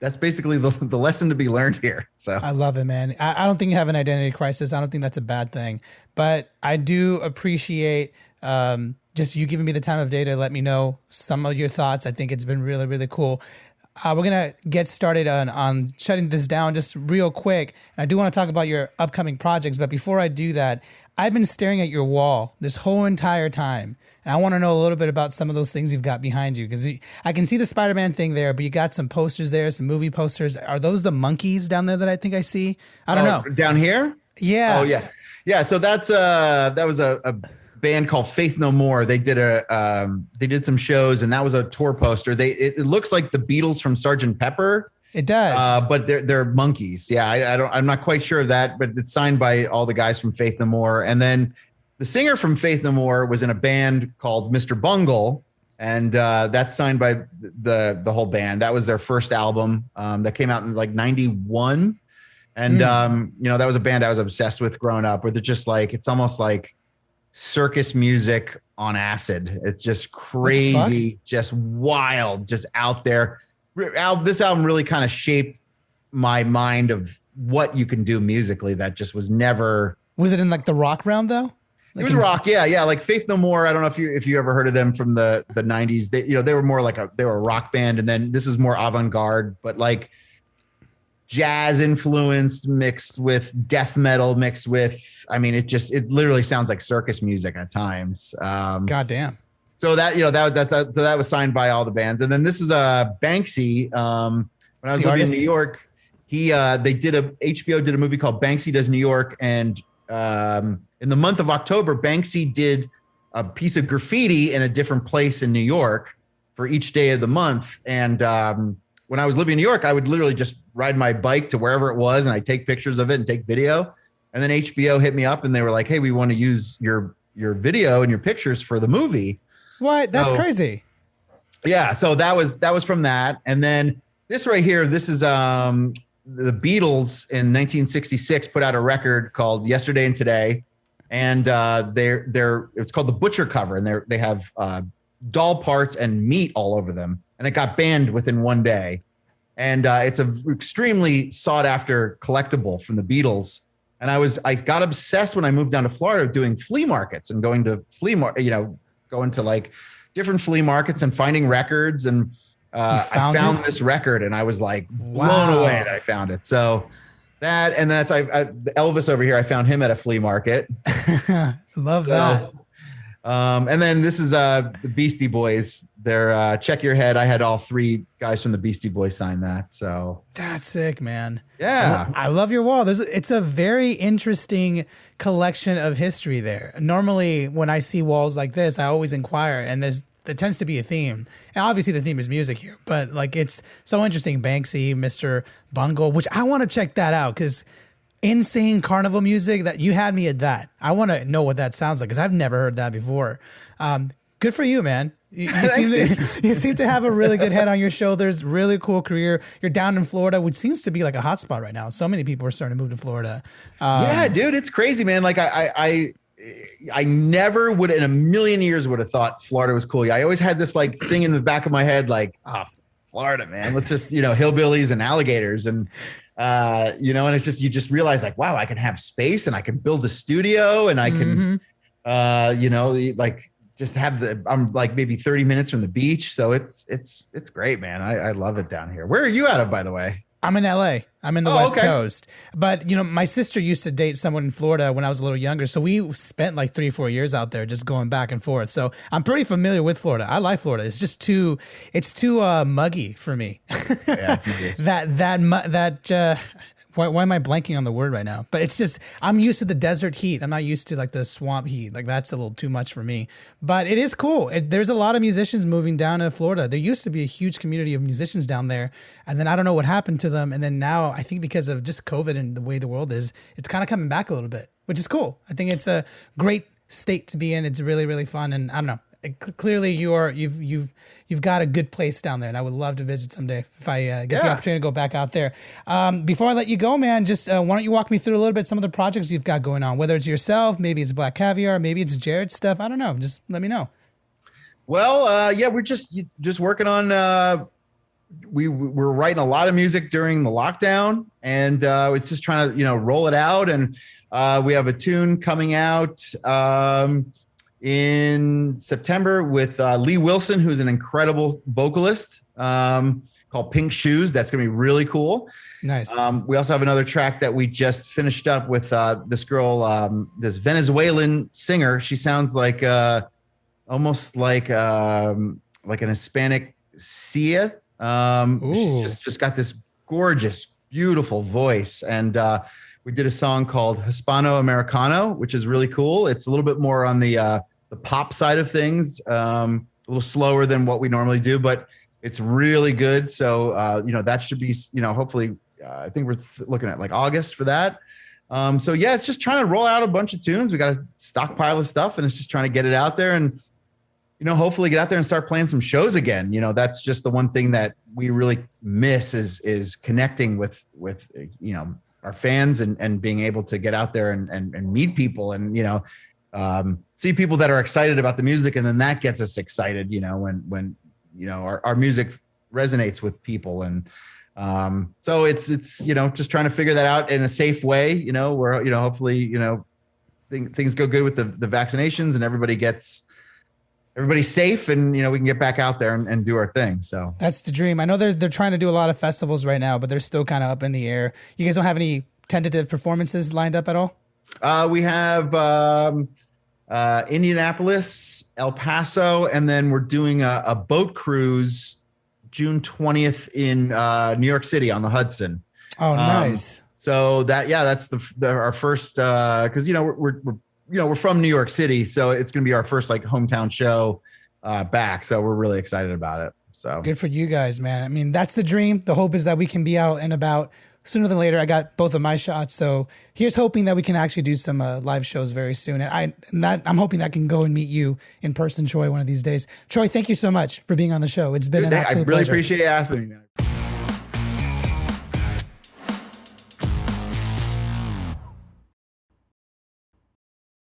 That's basically the lesson to be learned here. So I love it, man. I don't think you have an identity crisis. I don't think that's a bad thing, but I do appreciate, just you giving me the time of day to let me know some of your thoughts. I think it's been really, really cool. We're going to get started on shutting this down just real quick. And I do want to talk about your upcoming projects. But before I do that, I've been staring at your wall this whole entire time. And I want to know a little bit about some of those things you've got behind you. Because I can see the Spider-Man thing there, but you got some posters there, some movie posters. Are those the monkeys down there that I think I see? I don't know. Down here? Yeah. Oh, yeah. Yeah, so that was a band called Faith No More. They did some shows, and that was a tour poster. It looks like the Beatles from Sgt. Pepper. It does, but they're monkeys. Yeah, I'm not quite sure of that, but it's signed by all the guys from Faith No More. And then the singer from Faith No More was in a band called Mr. Bungle, and that's signed by the whole band. That was their first album that came out in like 91. And, that was a band I was obsessed with growing up, where they're just like, it's almost like circus music on acid. It's just crazy, just wild, just out there. This album really kind of shaped my mind of what you can do musically. That just was never. Was it in like the rock realm though? It was rock, yeah. Like Faith No More. I don't know if you ever heard of them from the 90s. They were more like they were a rock band, and then this is more avant-garde, but like jazz influenced mixed with death metal mixed with. I mean, it literally sounds like circus music at times. God damn. So that was signed by all the bands, and then this is Banksy. When I was living in New York, HBO did a movie called Banksy Does New York, and in the month of October, Banksy did a piece of graffiti in a different place in New York for each day of the month. And when I was living in New York, I would literally just ride my bike to wherever it was, and I take pictures of it and take video. And then HBO hit me up, and they were like, "Hey, we want to use your video and your pictures for the movie." What? That's crazy. Yeah. So that was from that. And then this right here, this is the Beatles in 1966 put out a record called Yesterday and Today. And it's called the Butcher cover, and they have doll parts and meat all over them, and it got banned within one day. And it's an extremely sought after collectible from the Beatles. And I got obsessed when I moved down to Florida doing flea markets and going to going to like different flea markets and finding records. And I found this record, and I was like blown away that I found it. So that, and that's Elvis over here. I found him at a flea market. Love that. And then this is the Beastie Boys. They're Check Your Head. I had all three guys from the Beastie Boys sign that. So that's sick, man. Yeah, I love your wall. It's a very interesting collection of history there. Normally, when I see walls like this, I always inquire, and there tends to be a theme. And obviously the theme is music here, but like it's so interesting. Banksy, Mr. Bungle, which I want to check that out, because insane carnival music, that you had me at that. I want to know what that sounds like, because I've never heard that before. Good for you, man. You seem to have a really good head on your shoulders. Really cool career. You're down in Florida, which seems to be like a hot spot right now. So many people are starting to move to Florida. Yeah, dude, it's crazy, man. Like I never would in a million years would have thought Florida was cool. I always had this like thing in the back of my head, like, Florida, man, let's just, hillbillies and alligators. And, and it's just, you just realize like, wow, I can have space, and I can build a studio, and I can, like just have I'm like maybe 30 minutes from the beach. So it's great, man. I love it down here. Where are you out of, by the way? I'm in LA. I'm in the West Coast. But, my sister used to date someone in Florida when I was a little younger. So we spent like 3-4 years out there just going back and forth. So I'm pretty familiar with Florida. I like Florida. It's just too muggy for me. Yeah. Why am I blanking on the word right now? But it's just, I'm used to the desert heat. I'm not used to like the swamp heat. Like that's a little too much for me. But it is cool. There's a lot of musicians moving down to Florida. There used to be a huge community of musicians down there. And then I don't know what happened to them. And then now I think because of just COVID and the way the world is, it's kind of coming back a little bit, which is cool. I think it's a great state to be in. It's really, really fun. And I don't know. Clearly you've got a good place down there, and I would love to visit someday if I get the opportunity to go back out there. Before I let you go, man, just why don't you walk me through a little bit some of the projects you've got going on, whether it's yourself, maybe it's Black Caviar, maybe it's Jared's stuff. I don't know. Just let me know. Well, we're just working on. We're writing a lot of music during the lockdown, and it's just trying to roll it out. And we have a tune coming out in September with Lee Wilson, who's an incredible vocalist, called Pink Shoes. That's going to be really cool. Nice. We also have another track that we just finished up with this girl, this Venezuelan singer. She sounds like almost like an Hispanic Sia. She's just got this gorgeous, beautiful voice. And we did a song called Hispano Americano, which is really cool. It's a little bit more on the pop side of things, a little slower than what we normally do, but it's really good. So, that should be, hopefully, I think we're looking at like August for that. It's just trying to roll out a bunch of tunes. We got a stockpile of stuff, and it's just trying to get it out there. And hopefully get out there and start playing some shows again. That's just the one thing that we really miss is connecting with our fans and being able to get out there and meet people and, see people that are excited about the music. And then that gets us excited, when our music resonates with people. And so it's just trying to figure that out in a safe way, where, hopefully, things go good with the vaccinations and everybody's safe and, we can get back out there and do our thing. So that's the dream. I know they're trying to do a lot of festivals right now, but they're still kind of up in the air. You guys don't have any tentative performances lined up at all? We have Indianapolis, El Paso, and then we're doing a boat cruise June 20th in New York City on the Hudson. Oh, nice. So that's our first, because we're from New York City, so it's going to be our first like hometown show back. So we're really excited about it. So good for you guys, man. I mean, that's the dream. The hope is that we can be out and about sooner than later. I got both of my shots, so here's hoping that we can actually do some live shows very soon. And I'm hoping that I can go and meet you in person, Troy, one of these days. Troy, thank you so much for being on the show. It's been an absolute pleasure. I really appreciate you asking me, man.